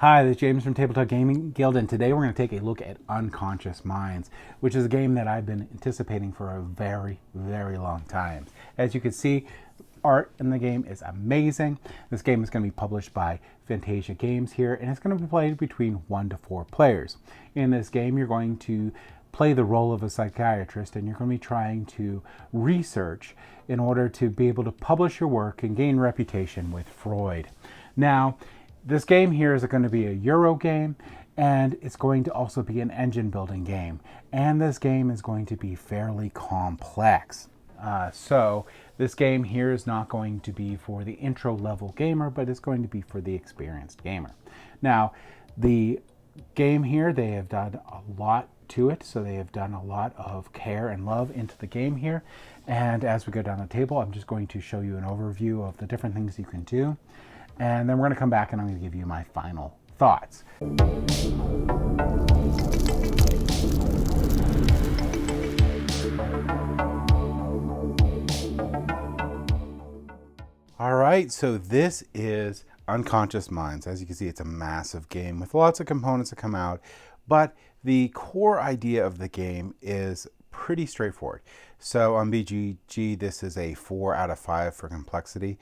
Hi, this is James from Tabletop Gaming Guild, and today we're going to take a look at Unconscious Minds, which is a game that I've been anticipating for a very, very long time. As you can see, art in the game is amazing. This game is going to be published by Fantasia Games here, and it's going to be played between 1 to 4 players. In this game, you're going to play the role of a psychiatrist, and you're going to be trying to research in order to be able to publish your work and gain reputation with Freud. Now, this game here is going to be a Euro game, and it's going to also be an engine building game. And this game is going to be fairly complex. So this game here is not going to be for the intro level gamer, but it's going to be for the experienced gamer. Now, the game here, they have done a lot to it. So they have done a lot of care and love into the game here. And as we go down the table, I'm just going to show you an overview of the different things you can do. And then we're going to come back and I'm going to give you my final thoughts. All right, so this is Unconscious Minds. As you can see, it's a massive game with lots of components that come out, but the core idea of the game is pretty straightforward. So on BGG, this is a 4 out of 5 for complexity.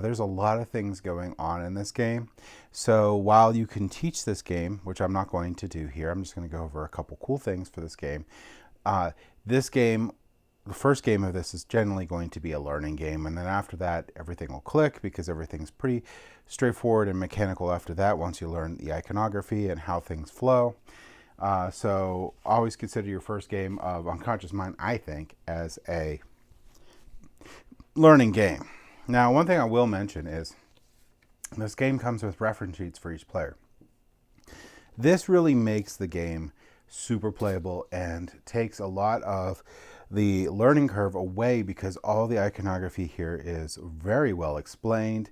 There's a lot of things going on in this game. So while you can teach this game, which I'm not going to do here, I'm just going to go over a couple cool things for this game. This game, the first game of this is generally going to be a learning game. And then after that, everything will click because everything's pretty straightforward and mechanical after that once you learn the iconography and how things flow. So always consider your first game of Unconscious Mind, I think, as a learning game. Now, one thing I will mention is this game comes with reference sheets for each player. This really makes the game super playable and takes a lot of the learning curve away because all the iconography here is very well explained,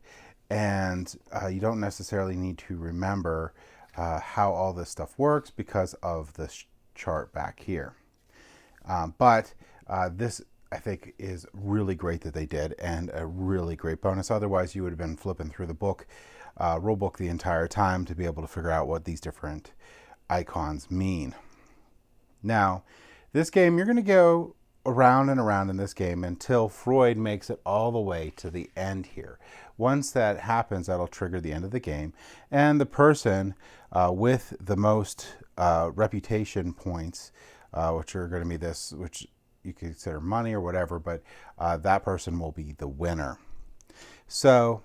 and you don't necessarily need to remember how all this stuff works because of this chart back here. But this, I think, is really great that they did, and a really great bonus. Otherwise, you would have been flipping through the book, rule book the entire time to be able to figure out what these different icons mean. Now, this game, you're going to go around and around in this game until Freud makes it all the way to the end here. Once that happens, that'll trigger the end of the game, and the person with the most reputation points, which are going to be this, which you can consider money or whatever, but that person will be the winner. So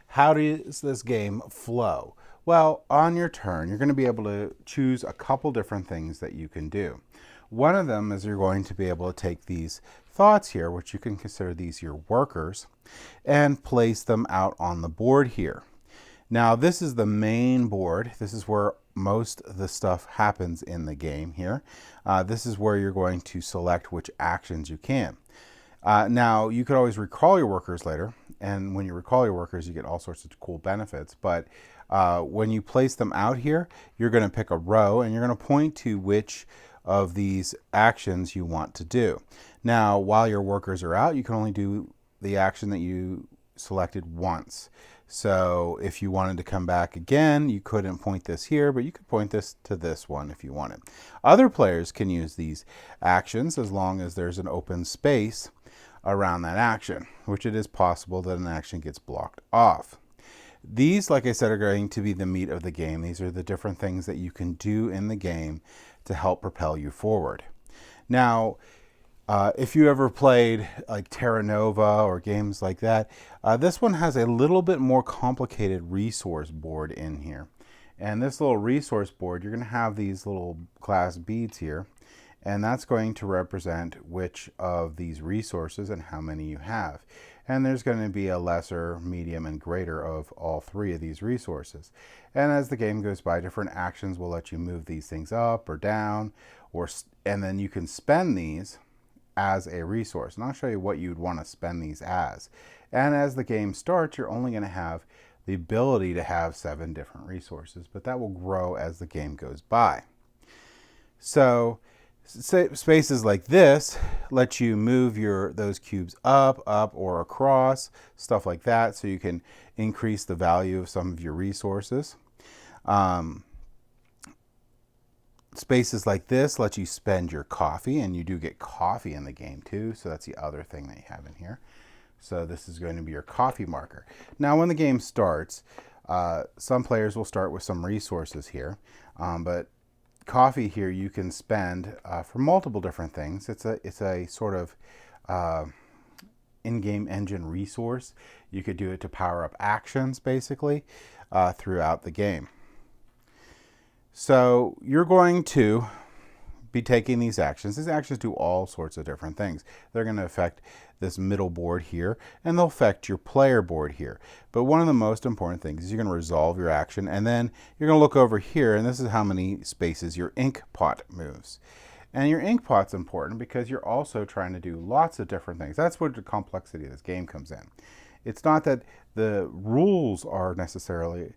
how does this game flow? Well, on your turn, you're going to be able to choose a couple different things that you can do. One of them is you're going to be able to take these thoughts here, which you can consider these your workers, and place them out on the board here. Now, this is the main board. This is where most of the stuff happens in the game here. This is where you're going to select which actions you can. Now, you could always recall your workers later, and when you recall your workers, you get all sorts of cool benefits. But when you place them out here, you're going to pick a row, and you're going to point to which of these actions you want to do. Now, while your workers are out, you can only do the action that you selected once. So if you wanted to come back again, you couldn't point this here, but you could point this to this one if you wanted. Other players can use these actions as long as there's an open space around that action, which it is possible that an action gets blocked off. These, like I said, are going to be the meat of the game. These are the different things that you can do in the game to help propel you forward. Now, if you ever played like Terra Nova or games like that, this one has a little bit more complicated resource board in here. And this little resource board, you're going to have these little glass beads here, and that's going to represent which of these resources and how many you have. And there's going to be a lesser, medium, and greater of all three of these resources. And as the game goes by, different actions will let you move these things up or down, and then you can spend these as a resource. And I'll show you what you'd want to spend these as. And as the game starts, you're only going to have the ability to have 7 different resources, but that will grow as the game goes by. So spaces like this let you move those cubes up, or across, stuff like that, so you can increase the value of some of your resources. Spaces like this let you spend your coffee, and you do get coffee in the game too, so that's the other thing that you have in here. So this is going to be your coffee marker. Now when the game starts, some players will start with some resources here, but coffee here you can spend for multiple different things. It's a sort of in-game engine resource. You could do it to power up actions basically throughout the game. So you're going to be taking these actions. These actions do all sorts of different things. They're going to affect this middle board here, and they'll affect your player board here. But one of the most important things is you're going to resolve your action, and then you're going to look over here, and this is how many spaces your ink pot moves. And your ink pot's important because you're also trying to do lots of different things. That's where the complexity of this game comes in. It's not that the rules are necessarily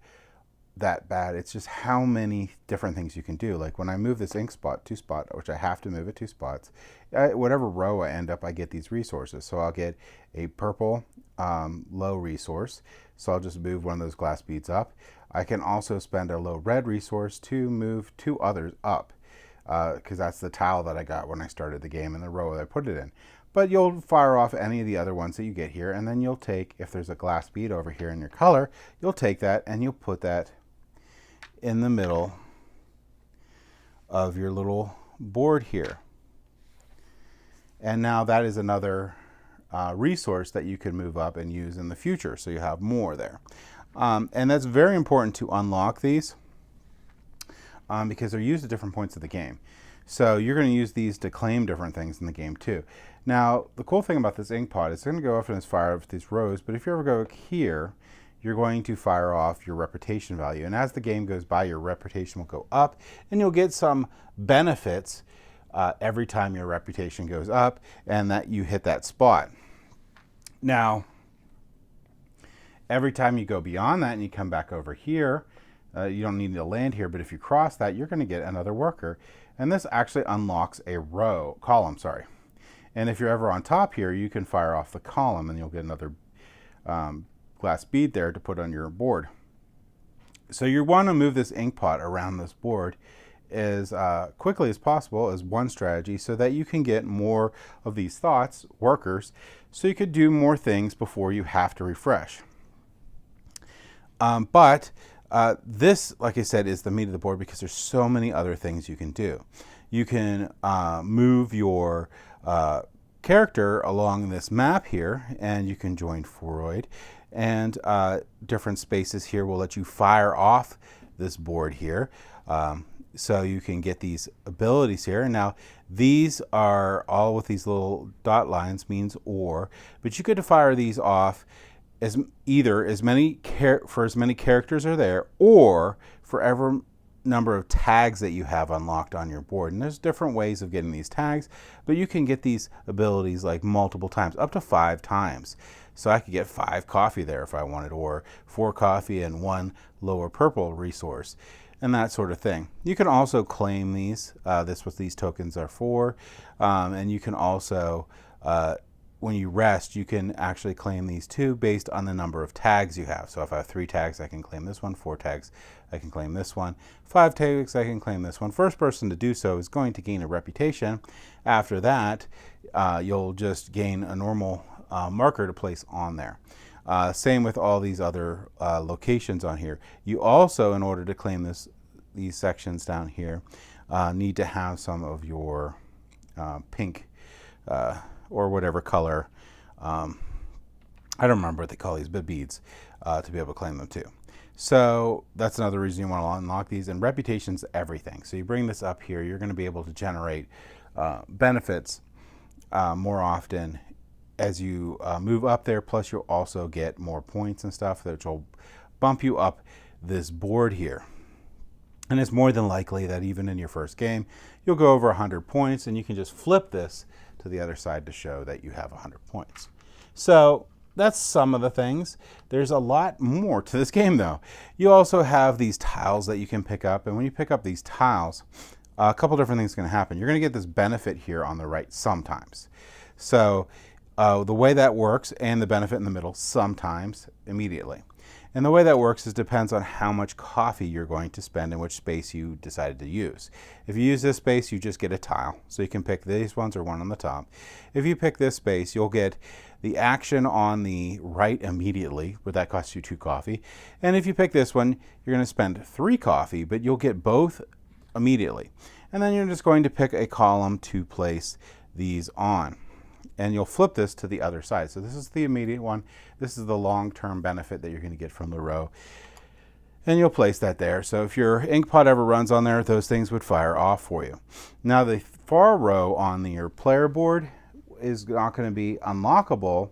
that bad. It's just how many different things you can do. Like when I move this ink spot 2 spot, which I have to move it 2 spots, whatever row I end up, I get these resources. So I'll get a purple low resource. So I'll just move one of those glass beads up. I can also spend a low red resource to move 2 others up, because that's the tile that I got when I started the game in the row that I put it in. But you'll fire off any of the other ones that you get here, and then you'll take, if there's a glass bead over here in your color, you'll take that and you'll put that in the middle of your little board here. And now that is another resource that you can move up and use in the future, so you have more there. And that's very important to unlock these because they're used at different points of the game. So you're going to use these to claim different things in the game too. Now the cool thing about this ink pot is it's going to go off and it's fire up these rows, but if you ever go here, you're going to fire off your reputation value. And as the game goes by, your reputation will go up, and you'll get some benefits every time your reputation goes up and that you hit that spot. Now, every time you go beyond that and you come back over here, you don't need to land here, but if you cross that, you're going to get another worker. And this actually unlocks a column. And if you're ever on top here, you can fire off the column and you'll get another glass bead there to put on your board. So you want to move this ink pot around this board as quickly as possible as one strategy, so that you can get more of these workers, so you could do more things before you have to refresh. But this, like I said, is the meat of the board because there's so many other things you can do. You can move your character along this map here, and you can join Freud. And different spaces here will let you fire off this board here. So you can get these abilities here. And now these are all with these little dot lines means or, but you could fire these off as either as many characters are there, or for every number of tags that you have unlocked on your board. And there's different ways of getting these tags, but you can get these abilities like multiple times, up to 5 times. So I could get 5 coffee there if I wanted, or 4 coffee and 1 lower purple resource, and that sort of thing. You can also claim these. This what these tokens are for. And you can also, when you rest, you can actually claim these too based on the number of tags you have. So if I have 3 tags, I can claim this one. 4 tags, I can claim this one. 5 tags, I can claim this one. First person to do so is going to gain a reputation. After that, you'll just gain a normal marker to place on there. Same with all these other locations on here. You also, in order to claim these sections down here, need to have some of your pink or whatever color, I don't remember what they call these, but beads, to be able to claim them too. So that's another reason you want to unlock these. And reputation's everything. So you bring this up here, you're going to be able to generate benefits more often as you move up there. Plus you'll also get more points and stuff that will bump you up this board here. And it's more than likely that even in your first game, you'll go over 100 points, and you can just flip this to the other side to show that you have 100 points. So that's some of the things. There's a lot more to this game though. You also have these tiles that you can pick up, and when you pick up these tiles, a couple different things are going to happen. You're going to get this benefit here on the right sometimes. So the way that works, and the benefit in the middle sometimes immediately. And the way that works is depends on how much coffee you're going to spend and which space you decided to use. If you use this space, you just get a tile. So you can pick these ones or one on the top. If you pick this space, you'll get the action on the right immediately, but that costs you 2 coffee. And if you pick this one, you're going to spend 3 coffee, but you'll get both immediately. And then you're just going to pick a column to place these on. And you'll flip this to the other side. So this is the immediate one. This is the long-term benefit that you're going to get from the row. And you'll place that there. So if your ink pot ever runs on there, those things would fire off for you. Now the far row on your player board is not going to be unlockable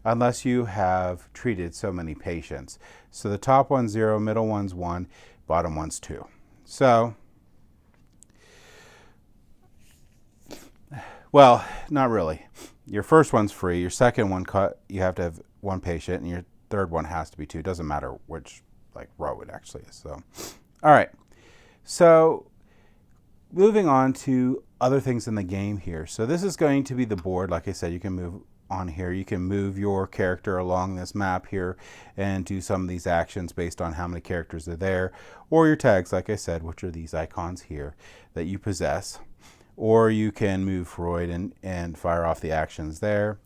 unless you have treated so many patients. So the top one's 0, middle one's 1, bottom one's 2. So, well, not really. Your first one's free. Your second one, you have to have 1 patient, and your third one has to be 2. It doesn't matter which row it actually is. So, all right. So, moving on to other things in the game here. So this is going to be the board. Like I said, you can move on here. You can move your character along this map here and do some of these actions based on how many characters are there, or your tags, like I said, which are these icons here that you possess. Or you can move Freud and fire off the actions there.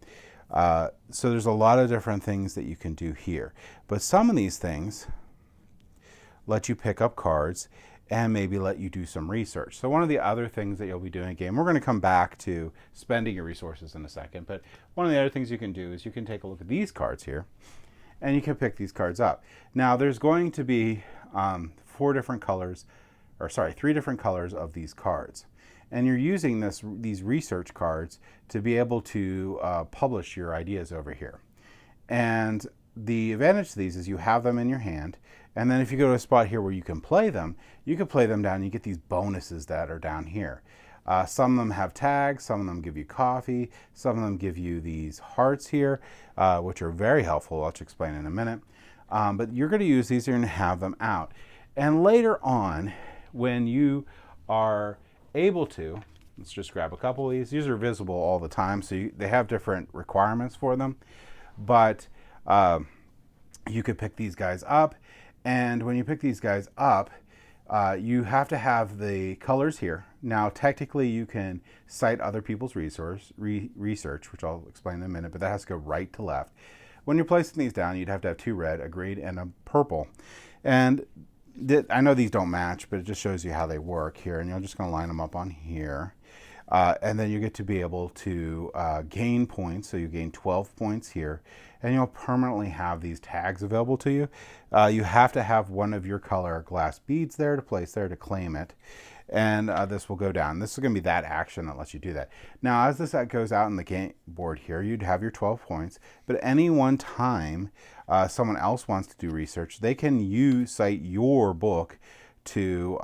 So there's a lot of different things that you can do here. But some of these things let you pick up cards and maybe let you do some research. So one of the other things that you'll be doing in a game, we're going to come back to spending your resources in a second, but one of the other things you can do is you can take a look at these cards here, and you can pick these cards up. Now there's going to be 3 different colors of these cards. And you're using these research cards to be able to publish your ideas over here. And the advantage to these is you have them in your hand, and then if you go to a spot here where you can play them, you can play them down and you get these bonuses that are down here. Some of them have tags, some of them give you coffee, some of them give you these hearts here, which are very helpful. I'll explain in a minute. But you're going to use these, you're going to have them out. And later on, when you are able to, let's just grab a couple of these. These are visible all the time, so they have different requirements for them. But you could pick these guys up. And when you pick these guys up, you have to have the colors here. Now, technically, you can cite other people's research, which I'll explain in a minute, but that has to go right to left. When you're placing these down, you'd have to have 2 red, a green, and a purple. And I know these don't match, but it just shows you how they work here. And you're just going to line them up on here. And then you get to be able to gain points. So you gain 12 points here. And you'll permanently have these tags available to you. You have to have one of your color glass beads there to place there to claim it. And this will go down. This is going to be that action that lets you do that. Now, as this goes out in the game board here, you'd have your 12 points. But at any one time someone else wants to do research, they can cite your book to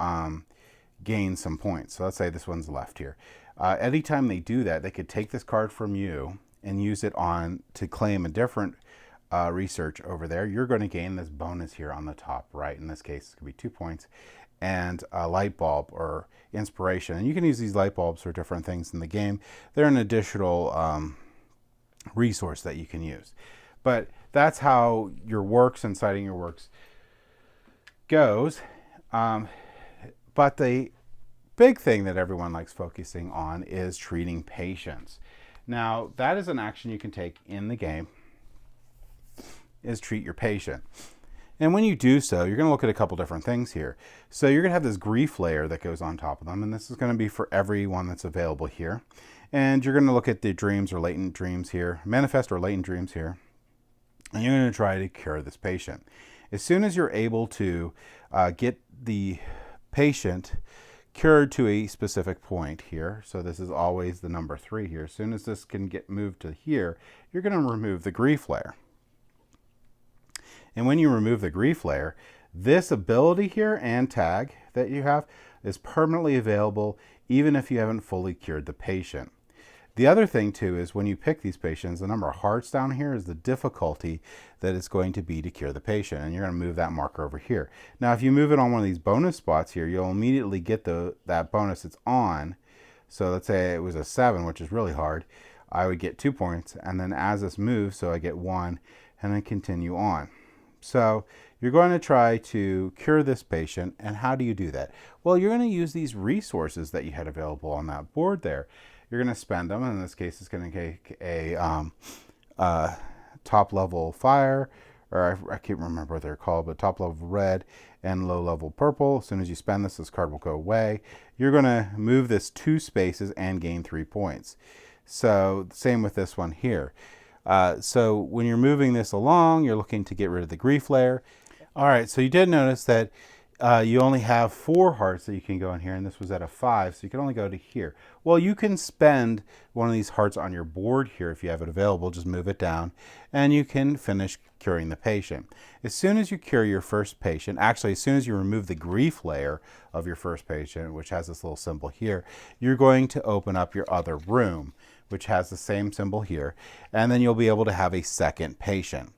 gain some points. So let's say this one's left here. Anytime they do that, they could take this card from you and use it to claim a different research over there. You're going to gain this bonus here on the top right. In this case, it's going to be 2 points and a light bulb or inspiration. And you can use these light bulbs for different things in the game. They're an additional resource that you can use. But that's how your works and citing your works goes. But the big thing that everyone likes focusing on is treating patients. Now, that is an action you can take in the game, is treat your patient. And when you do so, you're going to look at a couple different things here. So you're going to have this grief layer that goes on top of them, and this is going to be for everyone that's available here. And you're going to look at the dreams or latent dreams here, manifest or latent dreams here, and you're going to try to cure this patient. As soon as you're able to get the patient cured to a specific point here, so this is always the number 3 here. As soon as this can get moved to here, you're going to remove the grief layer. And when you remove the grief layer, this ability here and tag that you have is permanently available even if you haven't fully cured the patient. The other thing too is when you pick these patients, the number of hearts down here is the difficulty that it's going to be to cure the patient, and you're going to move that marker over here. Now if you move it on one of these bonus spots here, you'll immediately get that bonus it's on. So let's say it was a 7, which is really hard. I would get 2 points, and then as this moves, so I get 1, and then continue on. So you're going to try to cure this patient. And how do you do that? Well, you're going to use these resources that you had available on that board there. You're going to spend them. In this case, it's going to take a top level fire, or I can't remember what they're called, but top level red and low level purple. As soon as you spend this card will go away. You're going to move this 2 spaces and gain 3 points. So same with this one here. So when you're moving this along, you're looking to get rid of the grief layer. All right, so you did notice that you only have 4 hearts that you can go in here, and this was at a 5, so you can only go to here. Well, you can spend one of these hearts on your board here if you have it available. Just move it down, and you can finish curing the patient. As soon as you cure your first patient, actually, as soon as you remove the grief layer of your first patient, which has this little symbol here, you're going to open up your other room, which has the same symbol here, and then you'll be able to have a second patient.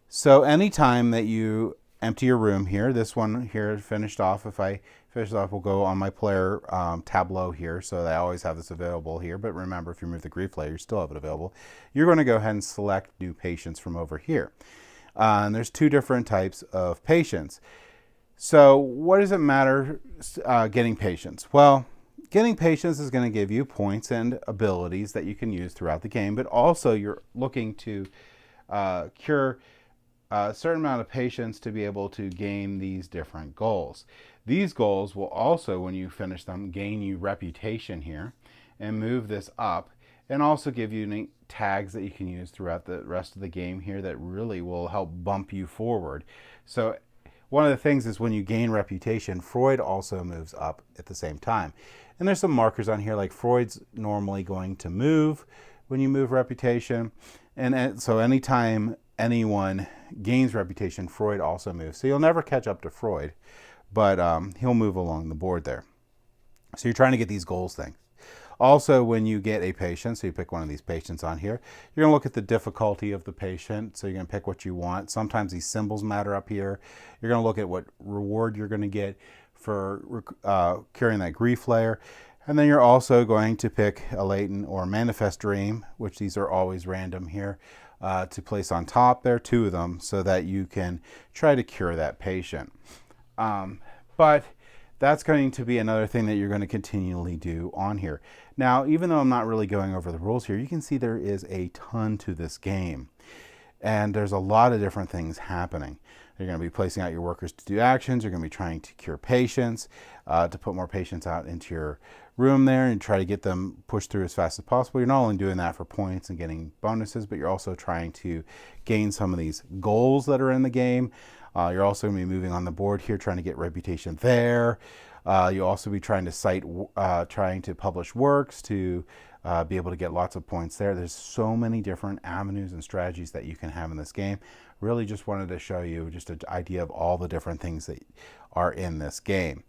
So anytime that you empty your room here, this one here finished off. If I finish it off, we'll go on my player tableau here, so that I always have this available here. But remember, if you remove the grief layer, you still have it available. You're going to go ahead and select new patients from over here. And there's 2 different types of patients. So what does it matter getting patients? Well, getting patients is going to give you points and abilities that you can use throughout the game, but also you're looking to cure a certain amount of patients to be able to gain these different goals. These goals will also, when you finish them, gain you reputation here and move this up, and also give you tags that you can use throughout the rest of the game here that really will help bump you forward. So one of the things is when you gain reputation, Freud also moves up at the same time. And there's some markers on here, like Freud's normally going to move when you move reputation. And so anytime anyone gains reputation, Freud also moves. So you'll never catch up to Freud, but he'll move along the board there. So you're trying to get these goals things. Also, when you get a patient, so you pick one of these patients on here, you're going to look at the difficulty of the patient. So you're going to pick what you want. Sometimes these symbols matter up here. You're going to look at what reward you're going to get for curing that grief layer. And then you're also going to pick a latent or manifest dream, which these are always random here, to place on top. There are 2 of them, so that you can try to cure that patient. But that's going to be another thing that you're going to continually do on here. Now, even though I'm not really going over the rules here, you can see there is a ton to this game. And there's a lot of different things happening. You're going to be placing out your workers to do actions. You're going to be trying to cure patients, to put more patients out into your room there and try to get them pushed through as fast as possible. You're not only doing that for points and getting bonuses, but you're also trying to gain some of these goals that are in the game. You're also going to be moving on the board here, trying to get reputation there. You'll also be trying to publish works to be able to get lots of points there. There's so many different avenues and strategies that you can have in this game. Really just wanted to show you just an idea of all the different things that are in this game.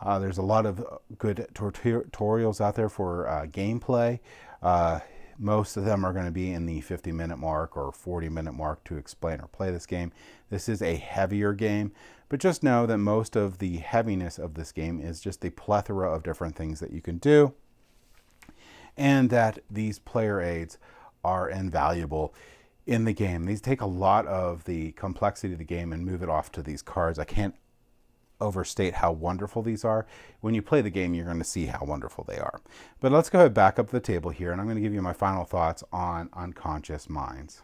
There's a lot of good tutorials out there for gameplay. Most of them are going to be in the 50-minute mark or 40-minute mark to explain or play this game. This is a heavier game, but just know that most of the heaviness of this game is just the plethora of different things that you can do, and that these player aids are invaluable in the game. These take a lot of the complexity of the game and move it off to these cards. I can't overstate how wonderful these are. When you play the game, you're going to see how wonderful they are. But let's go ahead back up the table here, and I'm going to give you my final thoughts on Unconscious Minds.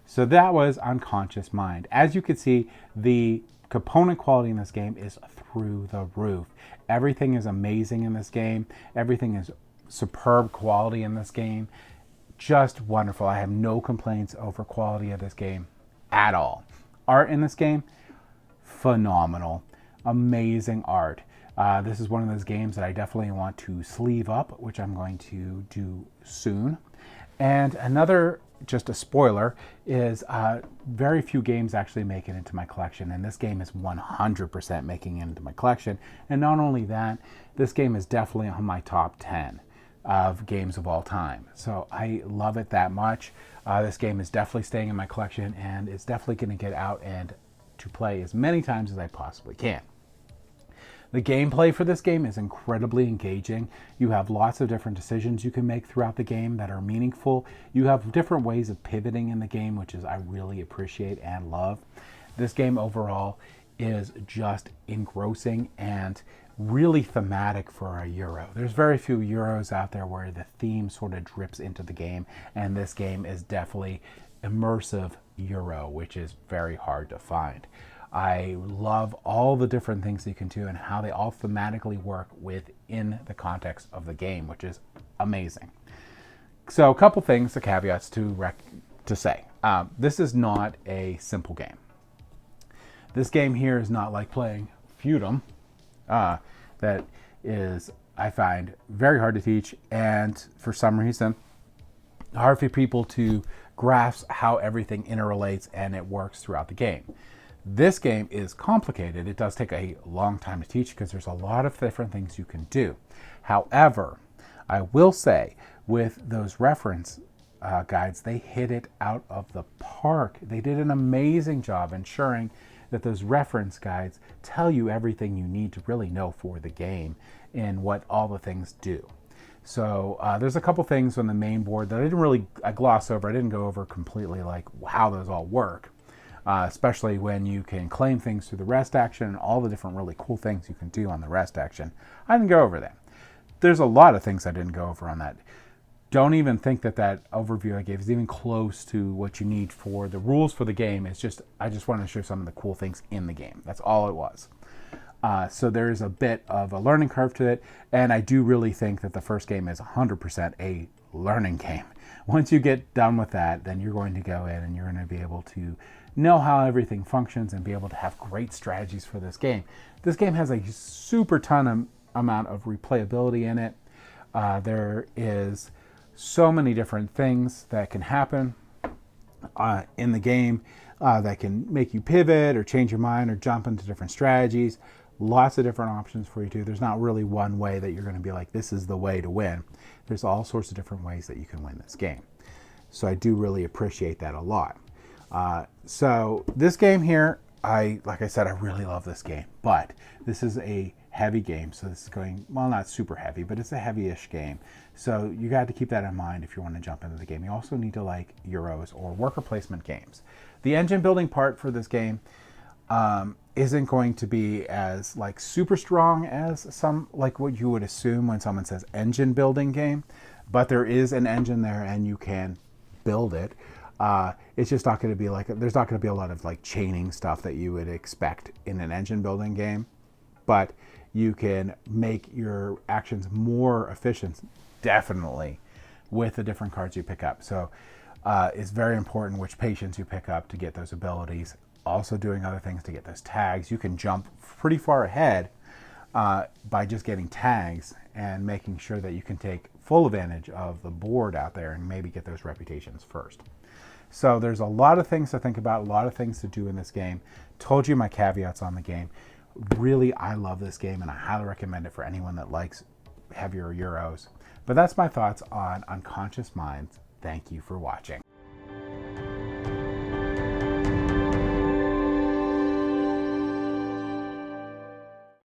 So that was Unconscious Mind. As you can see, the component quality in this game is through the roof. Everything is amazing in this game. Everything is superb quality in this game. Just wonderful. I have no complaints over quality of this game at all. Art in this game, phenomenal. Amazing art. This is one of those games that I definitely want to sleeve up, which I'm going to do soon. And another, just a spoiler, is very few games actually make it into my collection, and this game is 100% making it into my collection. And not only that, this game is definitely on my top 10 of games of all time. So I love it that much. This game is definitely staying in my collection, and it's definitely going to get out and to play as many times as I possibly can. The gameplay for this game is incredibly engaging. You have lots of different decisions you can make throughout the game that are meaningful. You have different ways of pivoting in the game, which is I really appreciate and love. This game overall is just engrossing and really thematic for a Euro. There's very few Euros out there where the theme sort of drips into the game, and this game is definitely immersive Euro, which is very hard to find. I love all the different things you can do and how they all thematically work within the context of the game, which is amazing. So a couple things, the caveats to say. This is not a simple game. This game here is not like playing Feudum. That is, I find, very hard to teach, and for some reason, hard for people to grasp how everything interrelates and it works throughout the game. This game is complicated. It does take a long time to teach because there's a lot of different things you can do. However, I will say with those reference guides, they hit it out of the park. They did an amazing job ensuring that those reference guides tell you everything you need to really know for the game and what all the things do. So there's a couple things on the main board that I gloss over. I didn't go over completely like how those all work. Especially when you can claim things through the rest action and all the different really cool things you can do on the rest action. I didn't go over that. There's a lot of things I didn't go over on that. Don't even think that overview I gave is even close to what you need for the rules for the game. I just wanted to show some of the cool things in the game. That's all it was. So there is a bit of a learning curve to it, and I do really think that the first game is 100% a learning game. Once you get done with that, then you're going to go in and you're going to be able to know how everything functions and be able to have great strategies for this game. This game has a super amount of replayability in it. There is so many different things that can happen in the game that can make you pivot or change your mind or jump into different strategies. Lots of different options for you to do. There's not really one way that you're going to be like, this is the way to win. There's all sorts of different ways that you can win this game. So I do really appreciate that a lot. So this game here, like I said, I really love this game, but this is a heavy game. So this is going, well, not super heavy, but it's a heavy-ish game. So you got to keep that in mind if you want to jump into the game. You also need to like Euros or worker placement games. The engine building part for this game isn't going to be as like super strong as some, like what you would assume when someone says engine building game, but there is an engine there and you can build it. It's just not going to be like, there's not going to be a lot of like chaining stuff that you would expect in an engine building game, but you can make your actions more efficient, definitely, with the different cards you pick up. So it's very important which patience you pick up to get those abilities. Also doing other things to get those tags. You can jump pretty far ahead by just getting tags and making sure that you can take full advantage of the board out there and maybe get those reputations first. So there's a lot of things to think about, a lot of things to do in this game. Told you my caveats on the game. Really, I love this game and I highly recommend it for anyone that likes heavier Euros. But that's my thoughts on Unconscious Minds. Thank you for watching.